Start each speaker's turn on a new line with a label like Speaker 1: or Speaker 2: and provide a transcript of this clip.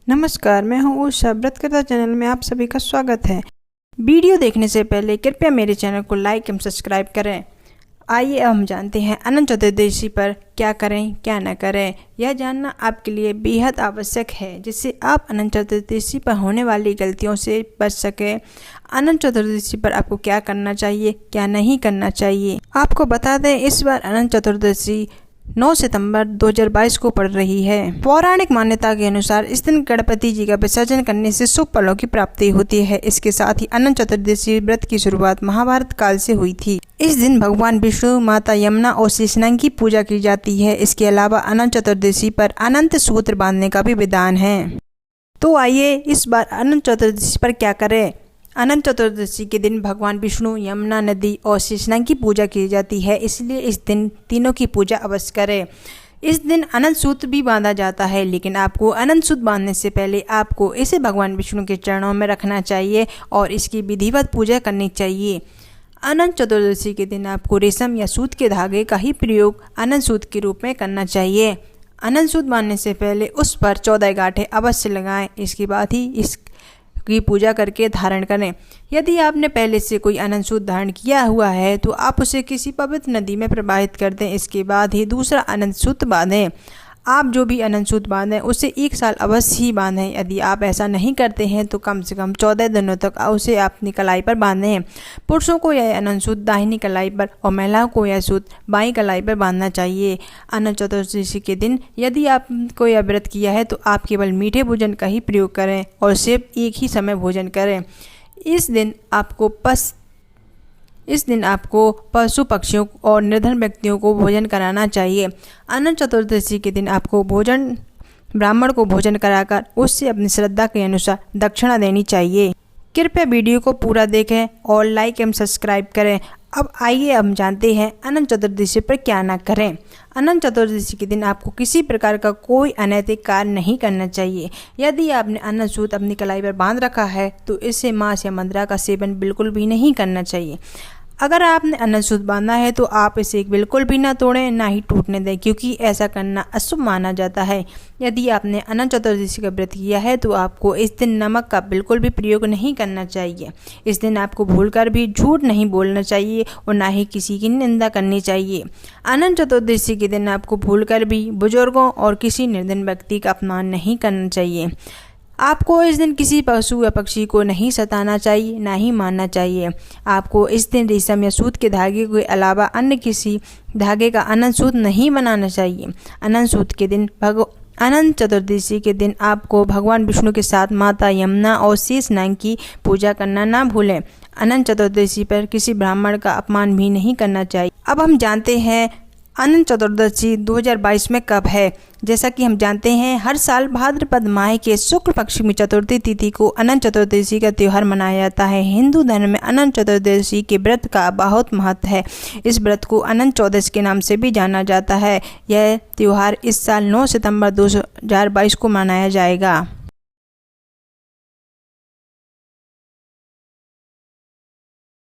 Speaker 1: नमस्कार, मैं हूँ उषा। व्रतकथा चैनल में आप सभी का स्वागत है। वीडियो देखने से पहले कृपया मेरे चैनल को लाइक एवं सब्सक्राइब करें। आइए अब हम जानते हैं अनंत चतुर्दशी पर क्या करें क्या न करें। यह जानना आपके लिए बेहद आवश्यक है, जिससे आप अनंत चतुर्दशी पर होने वाली गलतियों से बच सकें। अनंत चतुर्दशी पर आपको क्या करना चाहिए क्या नहीं करना चाहिए, आपको बता दें इस बार अनंत चतुर्दशी 9 सितंबर 2022 को पड़ रही है। पौराणिक मान्यता के अनुसार इस दिन गणपति जी का विसर्जन करने से शुभ फलों की प्राप्ति होती है। इसके साथ ही अनंत चतुर्दशी व्रत की शुरुआत महाभारत काल से हुई थी। इस दिन भगवान विष्णु, माता यमुना और शेषनाग की पूजा की जाती है। इसके अलावा अनंत चतुर्दशी पर अनंत सूत्र बांधने का भी विधान है। तो आइए इस बार अनंत चतुर्दशी पर क्या करें। अनंत चतुर्दशी के दिन भगवान विष्णु, यमुना नदी और शेषनाग की पूजा की जाती है, इसलिए इस दिन तीनों की पूजा अवश्य करें। इस दिन अनंत सूत्र भी बांधा जाता है, लेकिन आपको अनंत सूत्र बांधने से पहले आपको इसे भगवान विष्णु के चरणों में रखना चाहिए और इसकी विधिवत पूजा करनी चाहिए। अनंत चतुर्दशी के दिन आपको रेशम या सूत के धागे का ही प्रयोग अनंत सूत्र के रूप में करना चाहिए। अनंत सूत्र बांधने से पहले उस पर 14 गांठें अवश्य लगाएं। इसके बाद ही इस की पूजा करके धारण करें। यदि आपने पहले से कोई अनंत सूत्र धारण किया हुआ है तो आप उसे किसी पवित्र नदी में प्रवाहित कर दें। इसके बाद ही दूसरा अनंत सूत्र बांधें। आप जो भी अनंत सूत्र बांधें उसे 1 साल अवश्य ही बांधें। यदि आप ऐसा नहीं करते हैं तो कम से कम 14 दिनों तक उसे अपनी कलाई पर बांधें। पुरुषों को यह अनंत सूत्र दाहिनी कलाई पर और महिलाओं को यह सूत्र बाईं कलाई पर बांधना चाहिए। अनंत चतुर्दशी के दिन यदि आपको यह व्रत किया है तो आप केवल मीठे भोजन का ही प्रयोग करें और सिर्फ एक ही समय भोजन करें। इस दिन आपको पशु पक्षियों और निर्धन व्यक्तियों को भोजन कराना चाहिए। अनंत चतुर्दशी के दिन आपको ब्राह्मण को भोजन कराकर उससे अपनी श्रद्धा के अनुसार दक्षिणा देनी चाहिए। कृपया वीडियो को पूरा देखें और लाइक एवं सब्सक्राइब करें। अब आइए हम जानते हैं अनंत चतुर्दशी पर क्या ना करें। अनंत चतुर्दशी के दिन आपको किसी प्रकार का कोई अनैतिक कार्य नहीं करना चाहिए। यदि आपने अनंत सूत्र अपनी कलाई पर बांध रखा है तो इससे मांस या मदिरा का सेवन बिल्कुल भी नहीं करना चाहिए। अगर आपने अनंत सूत्र बांधा है तो आप इसे बिल्कुल भी ना तोड़ें ना ही टूटने दें, क्योंकि ऐसा करना अशुभ माना जाता है। यदि आपने अनंत चतुर्दशी का व्रत किया है तो आपको इस दिन नमक का बिल्कुल भी प्रयोग नहीं करना चाहिए। इस दिन आपको भूलकर भी झूठ नहीं बोलना चाहिए और ना ही किसी की निंदा करनी चाहिए। अनंत चतुर्दशी के दिन आपको भूलकर भी बुजुर्गों और किसी निर्धन व्यक्ति का अपमान नहीं करना चाहिए। आपको इस दिन किसी पशु या पक्षी को नहीं सताना चाहिए ना ही मारना चाहिए। आपको इस दिन रेशम या सूत के धागे के अलावा अन्य किसी धागे का अनंत सूत्र नहीं बनाना चाहिए। अनंत चतुर्दशी के दिन आपको भगवान विष्णु के साथ माता यमुना और शेषनाग की पूजा करना ना भूलें। अनंत चतुर्दशी पर किसी ब्राह्मण का अपमान भी नहीं करना चाहिए। अब हम जानते हैं अनंत चतुर्दशी 2022 में कब है। जैसा कि हम जानते हैं हर साल भाद्रपद माह के शुक्ल पक्ष में चतुर्थी तिथि को अनंत चतुर्दशी का त्यौहार मनाया जाता है। हिंदू धर्म में अनंत चतुर्दशी के व्रत का बहुत महत्व है। इस व्रत को अनंत चौदस के नाम से भी जाना जाता है। यह त्यौहार इस साल 9 सितंबर 2022 को मनाया जाएगा।